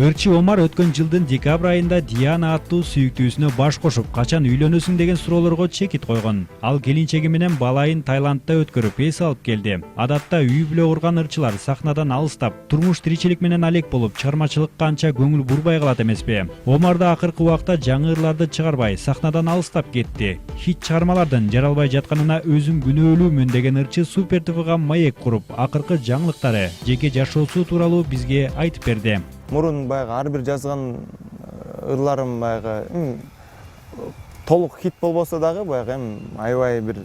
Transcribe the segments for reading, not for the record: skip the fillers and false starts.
Ырчы Омар өткөн жылдын декабрь айында Диана аттуу сүйүктүүсүнө баш кошуп, качан үйлөнөсүң деген суроолорго чекит койгон. Ал келинчеги менен балайын Таиландда өткөрүп эс алып келди. Адатта үй бүлө курган ырчылар сахнадан алыстап, турмуш тиричилик менен алек болуп, чыгармачылыкка анча көңүл бурбай калат эмеспи? Омар да акыркы убакта жаңы ырларды чыгарбай, сахнадан алыстап кетти. Хит чыгармалардын жаралбай жатканына өзүм күнөөлүүмүн деген ырчы Супер ТВга маек куруп, акыркы жаңылыктары, жеке жашоосу тууралуу бизге айтып берди. Мурун баягы ар бир жазган ырларым баягы толук хит болбосо дагы баягы аябай бир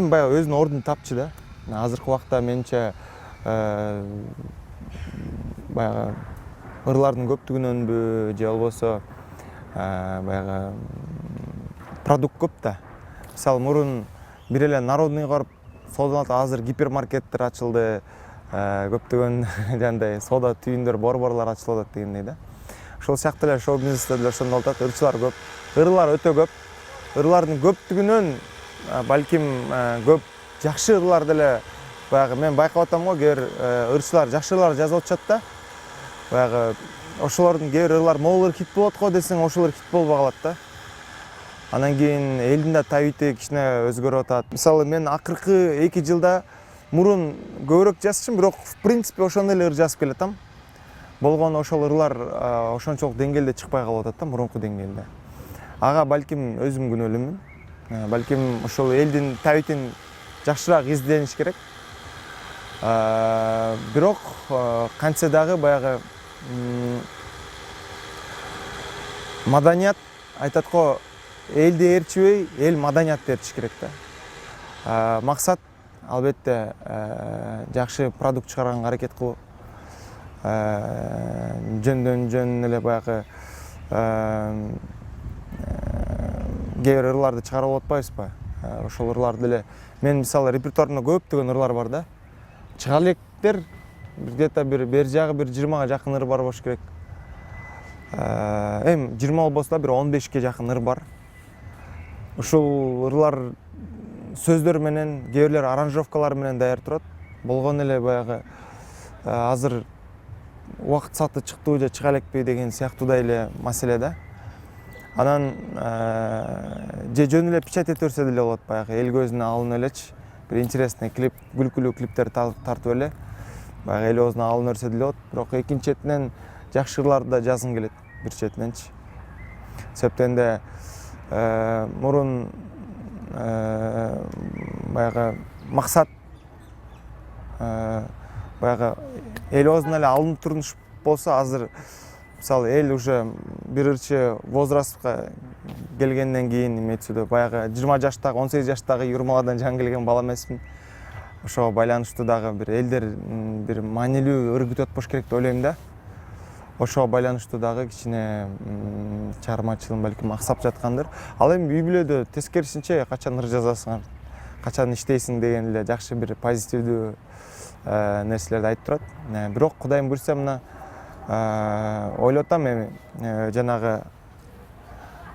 баягы өзүнүн ордун тапчу да. Азыркы убакта менимче баягы ырлардын көптүгүнөнбү же болбосо баягы продукт көп да. Мисалы мурун бир эле народный барып сооданалат, азыр гипермаркеттер ачылды. Көптөгөн жандай соода түйүндөр, борборлор ачылып атат дегендей да. Ошол сыяктуу эле шоу бизнесте деле ошондой болуп атат. Ырчылар көп, ырлар өтө көп. Ырлардын көптүгүнөн балким көп жакшы ырлар деле баягы мен байкап атам го, кээ бир ырчылар жакшы ырлар жазып атышат да. Баягы ошолордун кээ бир ырлар могул хит болот го десең, ошолор хит болбой калат да. Анан кийин элдин да табити кичине өзгөрүп атат. Мисалы мен акыркы 2 жылда мурун көбүрөөк жазчумун, бирок в принципе ошондой эле ыр жазып келатам. Болгону ошол ырлар ошончолук деңгээлде чыкпай калып атат да, мурунку деңгээлде. Ага балким өзүм күнөөлүүмүн. Балким ошол элдин табитин жакшыраак издениш керек. Бирок кантсе дагы баягы маданият айтат го, элди ээрчибей, эл маданиятты ээрчиш керек да. Максат албетте жакшы продукт чыгарганга аракет кылуу, жөндөн жөн эле баягы кээ бир ырларды чыгарып алып атпайбызбы? Ошол ырларды эле мен мисалы репертуарымда көптөгөн ырлар бар да. Чыга электер где-то бер жагы 20га жакын ыр бар болуш керек. 20 болбосо да бир 15ке жакын ыр бар. Ушул ырлар сөздөр менен, кээ бирлер аранжировкалар менен даяр турат. Болгон эле баягы азыр убакыт сааты чыктыбы же чыга элекпи деген сыяктуудай эле маселе да. Анан же жөн эле печать эте берсе деле болот, баягы эл көзүнө алынып элечи. Бир интересный клип, күлкүлүү клиптер тартып эле баягы эл оозуна алынып берсе деле болот. Бирок экинчи четинен жакшы ырларды да жазгым келет бир четиненчи. Себептен да мурун баягы максат баягы эл оозуна эле алынып турмуш болсо, азыр мисалы эл уже бир ырчы возрастка келгенден кийин эметсүдө баягы 20 жаштагы, 18 жаштагы юрмаладан жаңы келген бала эмесмин. Ошого байланыштуу дагы бир элдер бир маанилүү ыр күтүп атпаш керек деп ойлойм да. Ошого байланыштуу дагы кичине чыгармачылыгым балким аксап жаткандыр. Ал эми үй бүлөдө тескерисинче качан ыр жазасың, качан иштейсиң деген эле жакшы бир позитивдүү нерселерди айтып турат. Бирок Кудайым буйрса мына ойлоп атам эми жанагы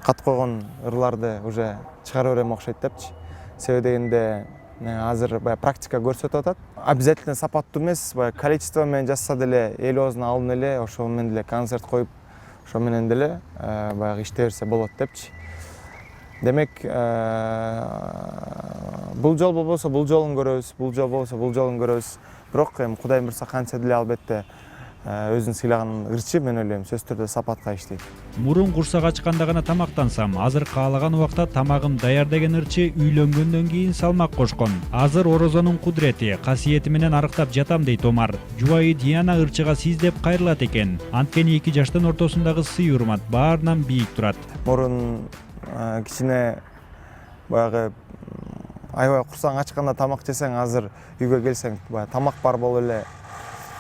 кат койгон ырларды уже чыгара берем окшойт депчи. Себеби дегенде азыр баягы практика көрсөтүп атат. Обязательно сапаттуу эмес, баягы количество менен жазса деле эл оозуна алынып эле, ошол менен деле концерт коюп, ошол менен деле баягы иштей берсе болот депчи. Демек, бул жол болбосо бул жолун көрөбүз, бул жол болбосо бул жолун көрөбүз. Бирок эми Кудайым буйрса кантсе деле албетте өзүн сыйлаган ырчы, мен ойлойм, сөзсүз түрдө сапатка иштейт. Мурун курсак ачканда гана тамактансам, азыр каалаган убакта тамагым даяр деген ырчы үйлөнгөндөн кийин салмак кошкон. Азыр орозонун кудурети, касиети менен арыктап жатам дейт Омар. Жубайы Диана ырчыга сиздеп кайрылат экен. Анткени 2 жаштын ортосундагы сый урмат баарынан бийик турат. Мурун кичине баягы аябай курсаң ачканда тамак жесең, азыр үйгө келсең баягы тамак бар болуп эле,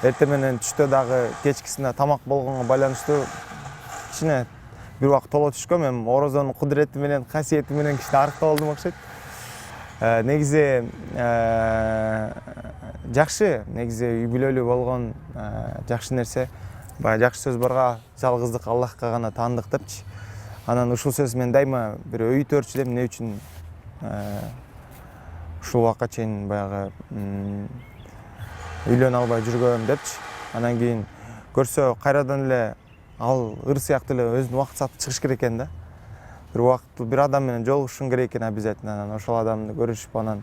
эртең менен түштө дагы кечкисинде тамак болгонго байланыштуу кичине бир убакыт толо түшкөм. Эми орозонун кудурети менен, касиети менен кичине арыктап алдым окшойт. Негизи жакшы, негизи үй бүлөлүү болгон жакшы нерсе. Баягы жакшы сөз барга, жалгыздык Аллахка гана таандык депчи. Анан ушул сөз мен дайыма бир өйүтөрчү элем, эмне үчүн ушул убакка чейин баягы үйлөнө албай жүргөм депчи. анан кийин көрсө кайрадан эле ал ыр сыяктуу эле өзүнүн убакыт сааты чыгыш керек экен да. Бир убакыт бир адам менен жолугушуң керек экен обязательно. Анан ошол адамды көрүшүп анан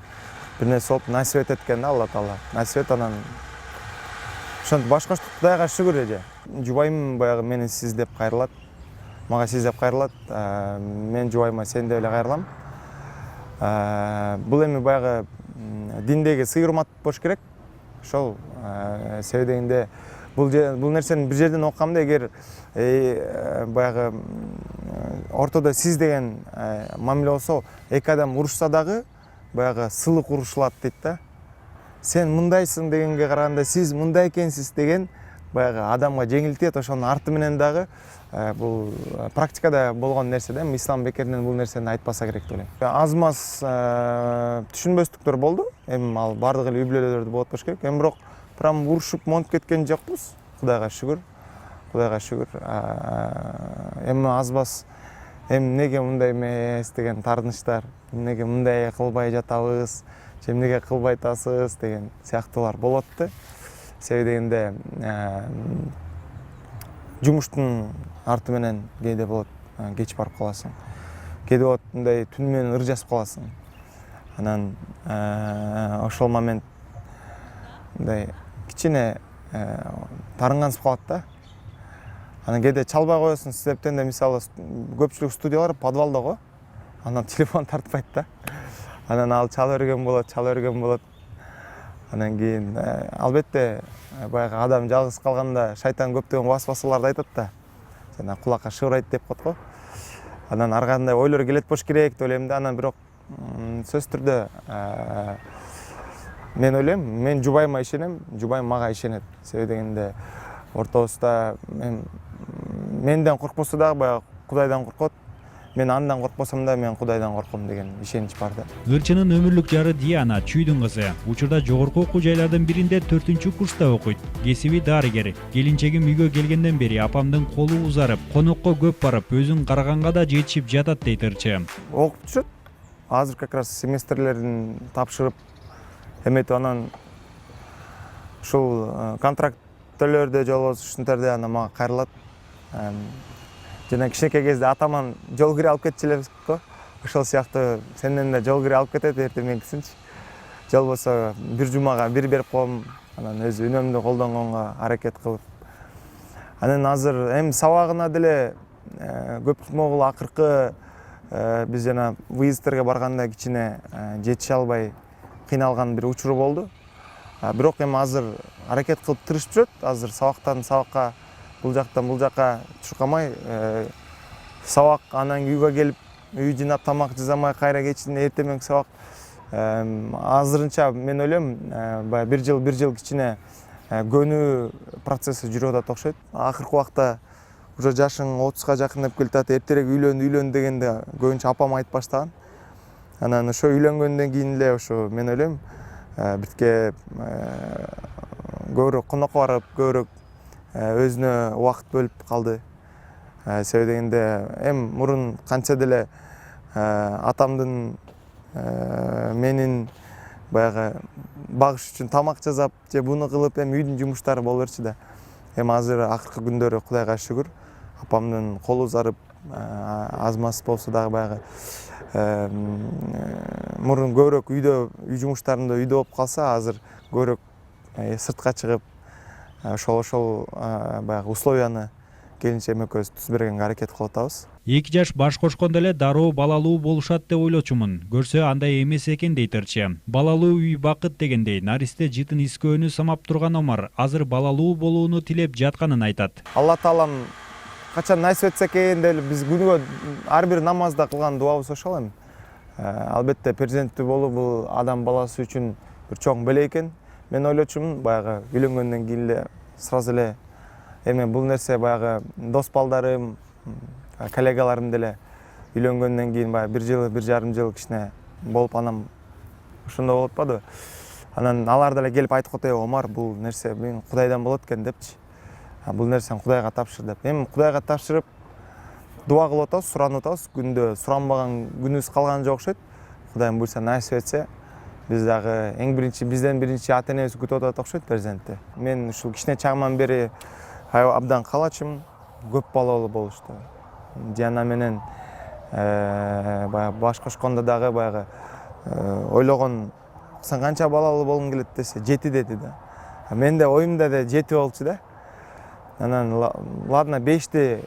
бир нерсе болуп насип этет экен да Алла Таала. Насип этип анан ошентип баш коштук, Кудайга шүгүр эже. Жубайым баягы мени сиз деп кайрылат. Мага сиз деп кайрылат. Мен жубайыма сен деп эле кайрылам. Бул эми баягы диндеги сый урмат болуш керек. Ошол себеби дегенде бул нерсени бир жерден окугам да, эгер баягы ортодо сиз деген мамиле болсо, эки адам урушса дагы баягы сылык урушулат дейт да. Сен мындайсың дегенге караганда сиз мындай экенсиз деген баягы адамга жеңил тиет. Ошонун арты менен дагы бул практикада болгон нерсе да. Ислам бекеринен бул нерсени айтпаса керек деп ойлойм. Аз маз түшүнбөстүктөр болду. Эми ал бардык эле үй бүлөлөрдө болот болуш керек. Эми бирок прям урушуп монтуп кеткен жокпуз. Кудайга шүгүр. Кудайга шүгүр. Эми аз маз эмнеге мындай эмес деген тартынычтар, эмнеге мындай кылбай жатабыз, же эмнеге кылбай атасыз деген сыяктуулар болот да. Себеби дегенде жумуштун арты менен кээде болот кеч барып каласың. Кээде болот мындай түнү менен ыр жазып каласың. Анан ошол момент мындай кичине тарынгансып калат да. Анан кээде чалбай коесуң, себептен де мисалы көпчүлүк студиялар подвалда го. Анан телефон тартпайт да. Анан ал чала берген болот. Анан кийин албетте баягы адам жалгыз калганда шайтан көптөгөн васвасаларды айтат да. Жана кулакка шыбырайт деп коет го. Анан ар кандай ойлор келет болуш керек деп ойлойм да. Анан бирок сөзсүз түрдө мен ойлойм, мен жубайыма ишенем, жубайым мага ишенет. Себеби дегенде ортобузда менден коркпосо дагы баягы Кудайдан коркот. Мен андан коркпосом да мен Кудайдан корком деген ишенич бар да. Ырчынын өмүрлүк жары Диана Чүйдүн кызы. Учурда жогорку окуу жайлардын биринде 4-курста окуйт. Кесиби дарыгер. Келинчегим үйгө келгенден бери апамдын колу узарып, конокко көп барып, өзүн караганга да жетишип жатат дейт ырчы. Окуп түшөт. Азыр как раз семестрлерин тапшырып эметип анан ушул контракт төлөрдө же болбосо ушунтерде анан мага кайрылат. Жана кичинекей кезде атаман жол кире алып кетчү элебиз го. Ошол сыяктуу сенден да жол кире алып кетет эртең-менкисинчи. Же болбосо бир жумага бир берип коем, анан өзү үнөмдү колдонгонго аракет кылып. Анан азыр эми сабагына деле көп могул акыркы биз жана выездтерге барганда кичине жетише албай кыйналган бир учуру болду. Бирок эми азыр аракет кылып тырышып жүрөт. Азыр сабактан сабакка, бул жактан бул жакка чуркамай сабак, анан үйгө келип үй жыйнап тамак жасамай кайра кечинде эртең-менки сабак. Азырынча мен ойлойм баягы бир жыл кичине көнүү процесси жүрүп атат окшойт. Акыркы убакта уже жашың 30га жакындап келатат, эртерээк үйлөн дегенде көбүнчө апам айтып баштаган. Анан ошо үйлөнгөндөн кийин эле ошо мен ойлойм биртке көбүрөөк конокко барып, көбүрөөк өзүнө убакыт бөлүп калды. Себеби дегенде эми мурун канча деле атамдын менин баягы багыш үчүн тамак жасап же буну кылып эми үйдүн жумуштары боло берчү да. Эми азыр акыркы күндөрү Кудайга шүгүр апамдын колу узарып, аз маз болсо дагы баягы мурун көбүрөөк үй жумуштарында үйдө болуп калса, азыр көбүрөөк сыртка чыгып ошол баягы условияны келинчегим экөөбүз түзүп бергенге аракет кылып атабыз. 2 жаш баш кошкондо эле дароо балалуу болушат деп ойлочумун. Көрсө андай эмес экен дейт ырчы. Балалуу үй бакыт дегендей, наристе жытын искөөнү самап турган Омар азыр балалуу болууну тилеп жатканын айтат. Алла Таалам качан насип этсе экен деп биз күнүгө ар бир намазда кылган дуабыз ошол эми. Албетте перзенттүү болуу бул адам баласы үчүн бир чоң беле экен. Мен ойлочумун баягы үйлөнгөндөн кийин эле сразу эле эми бул нерсе баягы дос балдарым, коллегаларым деле үйлөнгөндөн кийин баягы 1 жыл, 1 жарым жыл кичине болуп анан ошондой болуп атпадыбы. Анан алар деле келип айтып атат, Омар, бул нерсе мен Кудайдан болот экен депчи. Бул нерсени Кудайга тапшыр деп. Эми Кудайга тапшырып дуа кылып атабыз, суранып атабыз. Күндө суранбаган күнүбүз калган жок окшойт. Кудайым буйрса насип этсе, Биз дагы бизден биринчи ата энебиз күтүп атат окшойт перзентти. Мен ушул кичине чагыман бери абдан каалачумун көп балалуу болушту. Диана менен баягы баш кошкондо дагы баягы ойлогон сен канча балалуу болгуң келет десе 7 деди да. Менде оюмда да 7 болчу да. Анан ладно 5ти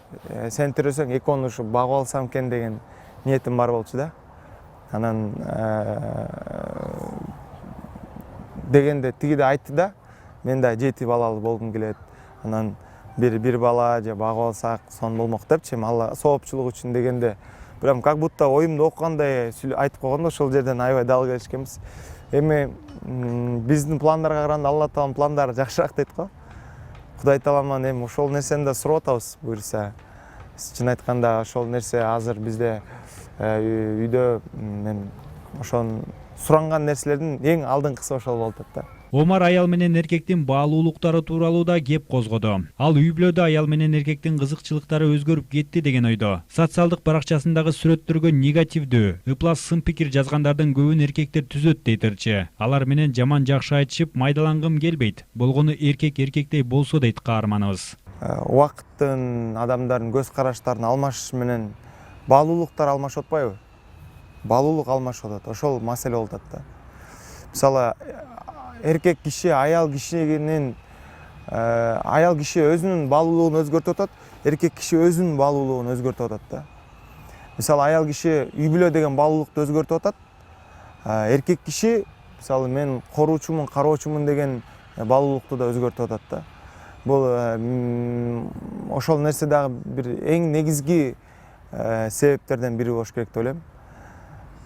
сен төрөсөң 2-ны ушу багып алсам экен деген ниетим бар болчу да. Анан дегенде тиги да айтты да, мен да 7 балалуу болгум келет. Анан бир бала же багып алсак сонун болмок депчи, Алла соопчулук үчүн дегенде, прям как будто оюмду окугандай айтып койгондо ошол жерден аябай дал келишкенбиз. Эми биздин пландарга караганда Алла тааланын пландары жакшыраак дейт го. Кудай таалам эми ошол нерсени да сурап атабыз буюрса. Чын айтканда ошол нерсе азыр бизде үйдө мен ошон суранган нерселердин эң алдыңкысы ошол болуп атат да. Омар аял менен эркектин баалуулуктары тууралуу да кеп козгоду. Ал үй бүлөдө аял менен эркектин кызыкчылыктары өзгөрүп кетти деген ойдо. Социалдык баракчасындагы сүрөттөргө негативдүү, ыплас сын пикир жазгандардын көбүн эркектер түзөт дейт ырчы. Алар менен жаман жакшы айтышып майдалангым келбейт. Болгону эркек эркектей болсо дейт каарманыбыз. Убакыттын адамдардын көз караштарын алмашыш менен баалуулуктар алмашып атпайбы? Баалуулук алмашып атат. Ошол маселе болуп атат да. Мисалы эркек киши аял киши өзүнүн баалуулугун өзгөртүп атат, эркек киши өзүнүн баалуулугун өзгөртүп атат да. Мисалы аял киши үй бүлө деген баалуулукту өзгөртүп атат. Эркек киши мисалы мен коруучумун, кароочумун деген баалуулукту да өзгөртүп атат да. Бул ошол нерсе дагы бир эң негизги себептерден бири болуш керек деп ойлойм.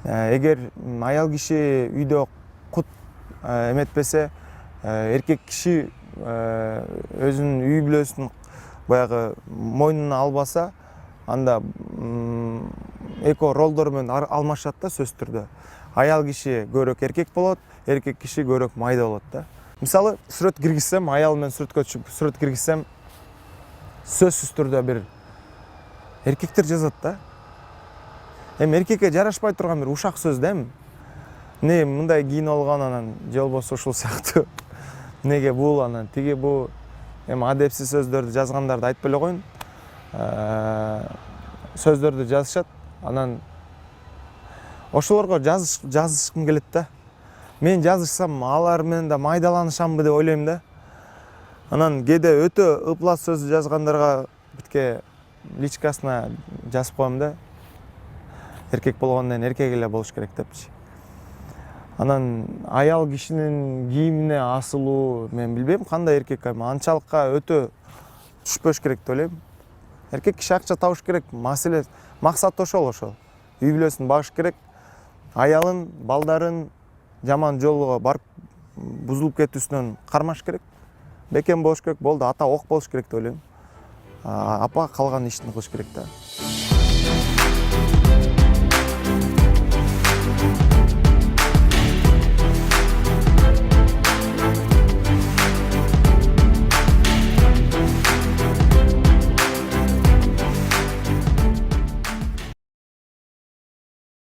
Эгер аял киши үйдө кут эметпесе, эркек киши өзүнүн үй бүлөсүн баягы мойнуна албаса, анда эко ролдор менен алмашат да сөзсүз түрдө. Аял киши көбүрөөк эркек болот, эркек киши көбүрөөк майда болот да. Мисалы сүрөт киргизсем, аял менен сүрөткө түшүп сүрөт киргизсем, сөзсүз түрдө бир эркектер жазат да. Эми эркекке жарашпай турган бир ушак сөз да эми. Эмне мындай кийинип алган анан же болбосо ушул сыяктуу. Эмнеге бул анан тиги бул эми адепсиз сөздөрдү жазгандарды айтпай эле коеюн. Сөздөрдү жазышат. Анан ошолорго жазышкым келет да. Мен жазышсам алар менен да майдаланышамбы деп ойлойм да. Анан кээде өтө ыплас сөз жазгандарга битке личкасына жазып коем да. Эркек болгондон кийин эркек эле болуш керек депчи. Анан аял кишинин кийимине асылуу мен билбейм кандай эркек, анчалыкка өтө түшпөш керек деп ойлойм. Эркек киши акча табыш керек, маселе максаты ошол. Үй бүлөсүн багыш керек. Аялын, балдарын жаман жолго барып бузулуп кетүүсүнөн кармаш керек. Бекем болуш керек, болду, ата ок болуш керек деп ойлойм. Апа калган ишин кылыш керек да.